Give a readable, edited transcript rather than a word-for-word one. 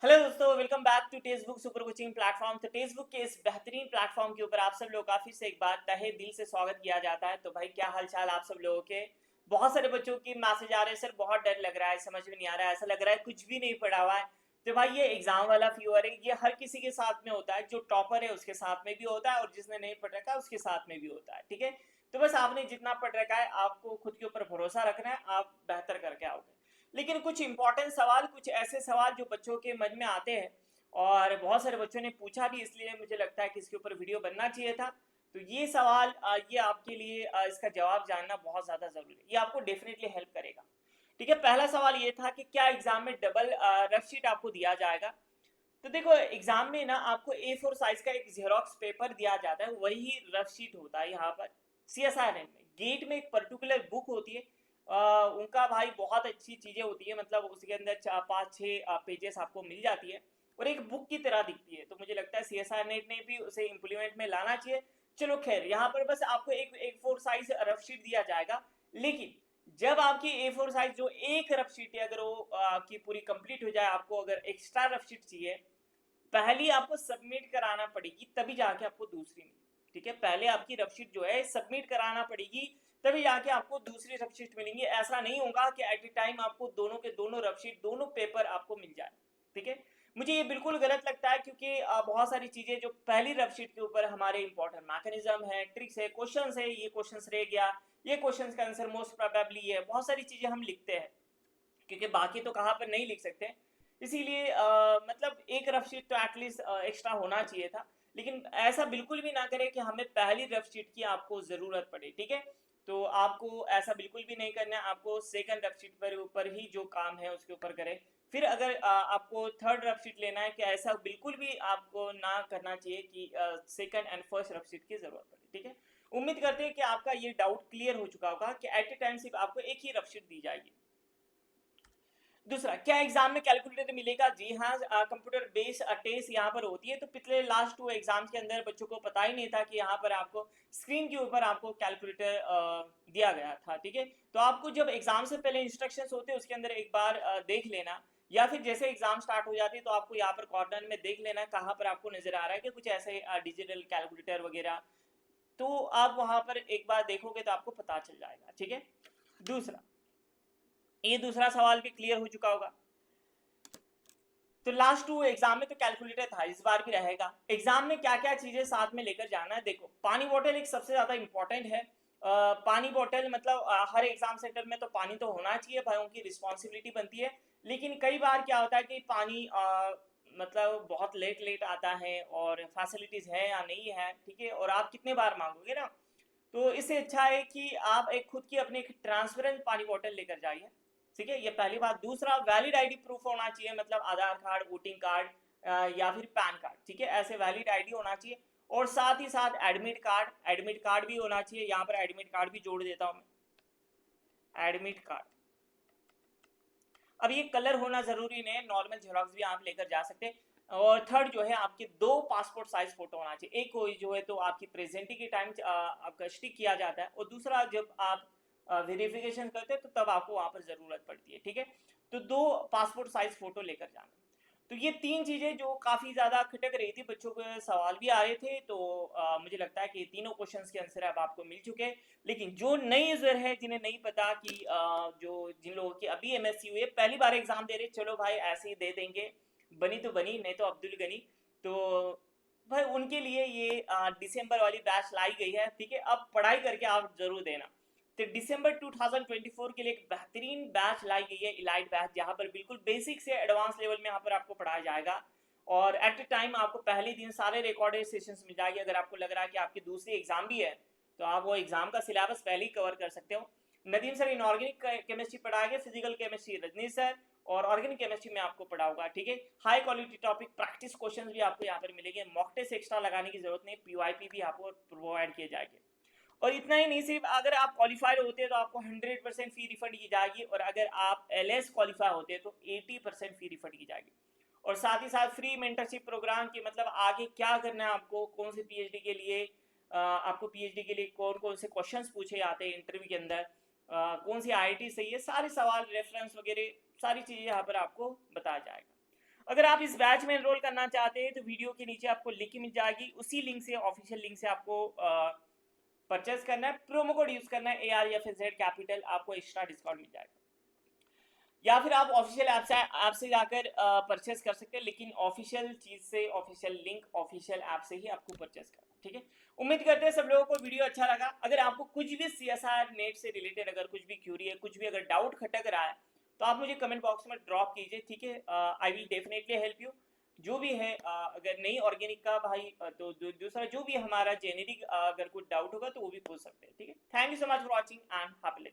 Hello दोस्तों, welcome back to text book super coaching platform. तो text book के इस बेहतरीन प्लेटफॉर्म के ऊपर आप सब लोग का फिर से एक बार तहे दिल से स्वागत किया जाता है। तो भाई, क्या हालचाल आप सब लोगों के? बहुत सारे बच्चों की मैसेज आ रहे हैं, सर बहुत डर लग रहा है, समझ में नहीं आ रहा है, ऐसा लग रहा है कुछ भी नहीं पढ़ा हुआ है। तो भाई, ये एग्जाम वाला फीवर है, ये हर किसी के साथ में होता है। जो टॉपर है उसके साथ में भी होता है और जिसने नहीं पढ़ रखा है उसके साथ में भी होता है। ठीक है, तो बस आपने जितना पढ़ रखा है आपको खुद के ऊपर भरोसा रखना है, आप बेहतर करके आओगे। लेकिन कुछ इंपॉर्टेंट सवाल, कुछ ऐसे सवाल जो बच्चों के मन में आते हैं और बहुत सारे बच्चों ने पूछा भी, इसलिए मुझे लगता है कि इसके ऊपर वीडियो बनना चाहिए था। तो ये सवाल, ये आपके लिए इसका जवाब जानना बहुत ज़्यादा ज़रूरी है, ये आपको डेफिनेटली हेल्प करेगा। ठीक है, पहला सवाल ये था कि क्या एग्जाम में डबल रफ शीट आपको दिया जाएगा। तो देखो, एग्जाम में ना आपको A4 साइज का एक जेरोक्स पेपर दिया जाता है, वही रफ शीट होता है यहाँ पर। CSIR में गेट में एक पर्टिकुलर बुक होती है, उनका भाई बहुत अच्छी चीज़ें होती है, मतलब उसके अंदर 4 5 6 पेजेस आपको मिल जाती है और एक बुक की तरह दिखती है। तो मुझे लगता है CSIR नेट ने भी उसे इम्प्लीमेंट में लाना चाहिए। चलो खैर, यहाँ पर बस आपको एक A4 साइज रफ शीट दिया जाएगा। लेकिन जब आपकी A4 साइज जो एक रफ शीट है, अगर वो आपकी पूरी कंप्लीट हो जाए, आपको अगर एक्स्ट्रा रफ शीट चाहिए, पहली आपको सबमिट कराना पड़ेगी, तभी जाके आपको दूसरी मिलेगी। ठीक है, पहले आपकी रफशीट जो है सबमिट कराना पड़ेगी, तभी जाके आपको दूसरी रफशीट मिलेंगी। ऐसा नहीं होगा कि एट ए टाइम आपको दोनों के दोनों रफशीट, दोनों पेपर आपको मिल जाए। ठीक है, मुझे ये बिल्कुल गलत लगता है, क्योंकि बहुत सारी चीजें जो पहली रफशीट के ऊपर हमारे इंपॉर्टेंट मैकेनिज्म है, ट्रिक्स है, क्वेश्चन है, ये क्वेश्चन रह गया, ये क्वेश्चन का आंसर मोस्ट प्रोबेबली है, बहुत सारी चीजें हम लिखते हैं, क्योंकि बाकी तो कहाँ पर नहीं लिख सकते। इसीलिए मतलब एक रफ शीट तो एटलीस्ट एक्स्ट्रा होना चाहिए था। लेकिन ऐसा बिल्कुल भी ना करें कि हमें पहली रफ शीट की आपको ज़रूरत पड़े। ठीक है, तो आपको ऐसा बिल्कुल भी नहीं करना है, आपको सेकंड रफ शीट पर ऊपर ही जो काम है उसके ऊपर करें। फिर अगर आपको थर्ड रफ शीट लेना है, कि ऐसा बिल्कुल भी आपको ना करना चाहिए कि second and first rough sheet की ज़रूरत पड़े। ठीक है, उम्मीद करते हैं कि आपका ये डाउट क्लियर हो चुका होगा कि एट ए टाइम सिर्फ आपको एक ही रफ शीट दी जाएगी। दूसरा, क्या एग्जाम में कैलकुलेटर मिलेगा? जी हाँ, कंप्यूटर बेस्ड टेस्ट यहाँ पर होती है। तो पिछले लास्ट 2 एग्जाम्स के अंदर बच्चों को पता ही नहीं था कि यहाँ पर आपको स्क्रीन के ऊपर आपको कैलकुलेटर दिया गया था। ठीक है, तो आपको जब एग्जाम से पहले इंस्ट्रक्शंस होते हैं उसके अंदर एक बार देख लेना, या फिर जैसे एग्जाम स्टार्ट हो जाती है तो आपको यहाँ पर कॉर्नर में देख लेना कहाँ पर आपको नजर आ रहा है कि कुछ ऐसे डिजिटल कैलकुलेटर वगैरह। तो आप वहाँ पर एक बार देखोगे तो आपको पता चल जाएगा। ठीक है, दूसरा, ये दूसरा सवाल भी क्लियर हो चुका होगा। तो लास्ट 2 एग्जाम में तो कैलकुलेटर था, इस बार भी रहेगा। एग्जाम में क्या क्या चीजें साथ में लेकर जाना है, देखो पानी बॉटल एक सबसे ज्यादा इंपॉर्टेंट है। पानी बॉटल मतलब हर एग्जाम सेंटर में तो पानी तो होना चाहिए, भाइयों की रिस्पॉन्सिबिलिटी बनती है। लेकिन कई बार क्या होता है कि पानी मतलब बहुत लेट लेट आता है और फैसिलिटीज है या नहीं है। ठीक है, और आप कितने बार मांगोगे ना, तो इससे अच्छा है कि आप एक खुद की अपनी एक ट्रांसपेरेंट पानी बॉटल लेकर जाइए। ठीक है, ये पहली बात। दूसरा, वैलिड आईडी प्रूफ होना चाहिए, मतलब आधार कार्ड, वोटिंग कार्ड या फिर पैन कार्ड। ठीक है, ऐसे वैलिड आईडी होना चाहिए। और साथ ही साथ एडमिट कार्ड भी होना चाहिए। यहाँ पर एडमिट कार्ड भी जोड़ देता हूँ मैं, एडमिट कार्ड। अब ये कलर होना जरूरी नहीं है, नॉर्मल जेरोक्स भी आप लेकर जा सकते हैं। और थर्ड जो है, आपके 2 पासपोर्ट साइज फोटो होना चाहिए। एक कोई जो है तो आपकी प्रेजेंटी के टाइम आपका स्टिक किया जाता है, और दूसरा जब आप वेरिफिकेशन करते हैं तो तब आपको वहां पर जरूरत पड़ती है। ठीक है, तो 2 पासपोर्ट साइज फोटो लेकर जाना। तो ये 3 चीजें जो काफी ज्यादा खटक रही थी, बच्चों के सवाल भी आ रहे थे, तो मुझे लगता है कि तीनों क्वेश्चंस के आंसर अब आपको मिल चुके हैं। लेकिन जो नए यूजर है, जिन्हें नहीं पता कि जो जिन लोगों की अभी MSc हुई है, पहली बार एग्जाम दे रहे, चलो भाई ऐसे ही दे देंगे, बनी तो बनी, नहीं तो अब्दुल गनी। तो भाई उनके लिए ये दिसंबर वाली बैच लाई गई है। ठीक है, अब पढ़ाई करके आप जरूर देना। तो दिसंबर 2024 के लिए एक बेहतरीन बैच लाई गई है, इलाइट बैच, जहाँ पर बिल्कुल बेसिक से एडवांस लेवल में यहाँ पर आपको पढ़ाया जाएगा। और एट ए टाइम आपको पहले दिन सारे रिकॉर्डेड सेशंस मिल जाएंगे। अगर आपको लग रहा है कि आपकी दूसरी एग्जाम भी है, तो आप वो एग्जाम का सिलेबस पहले ही कवर कर सकते हो। नदीम सर इनऑर्गेनिक केमिस्ट्री पढ़ाएंगे, फिजिकल केमिस्ट्री रजनीश सर, और ऑर्गेनिक केमिस्ट्री में आपको पढ़ाऊंगा। ठीक है, high quality topic practice question भी आपको यहाँ पर मिलेंगे, मॉक टेस्ट एक्स्ट्रा लगाने की जरूरत नहीं, PYP भी आपको प्रोवाइड किए जाएंगे। और इतना ही नहीं, सिर्फ अगर आप क्वालिफाइड होते हैं तो आपको 100% फी रिफंड की जाएगी, और अगर आप LS क्वालिफाई होते हैं तो 80% फी रिफंड की जाएगी। और साथ ही साथ फ्री मेंटरशिप प्रोग्राम की, मतलब आगे क्या करना है आपको, कौन से PhD के लिए आपको PhD के लिए कौन कौन से क्वेश्चंस पूछे जाते हैं इंटरव्यू के अंदर, कौन सी IIT सही है, सारे सवाल, रेफरेंस वगैरह सारी चीज़ें यहाँ पर आपको बताया जाएगा। अगर आप इस बैच में एनरोल करना चाहते हैं तो वीडियो के नीचे आपको लिंक मिल जाएगी, उसी लिंक से, ऑफिशियल लिंक से आपको परचेस करना है, प्रोमो कोड यूज करना है ARFZ कैपिटल, आपको एक्स्ट्रा डिस्काउंट मिल जाएगा। या फिर आप ऑफिशियल ऐप से जाकर परचेस कर सकते हैं, लेकिन ऑफिशियल चीज से, ऑफिशियल लिंक, ऑफिशियल ऐप से ही आपको परचेस करना, ठीक है। उम्मीद करते हैं सब लोगों को वीडियो अच्छा लगा। अगर आपको कुछ भी CSR नेट से रिलेटेड अगर कुछ भी क्यूरी है, कुछ भी अगर डाउट खटक रहा है, तो आप मुझे कमेंट बॉक्स में ड्रॉप कीजिए, ठीक है। I will definitely help you. जो भी है अगर नहीं ऑर्गेनिक का भाई तो दूसरा जो भी हमारा जेनेरिक अगर कुछ डाउट होगा तो वो भी पूछ सकते हैं, ठीक है। Thank you so much for watching and happy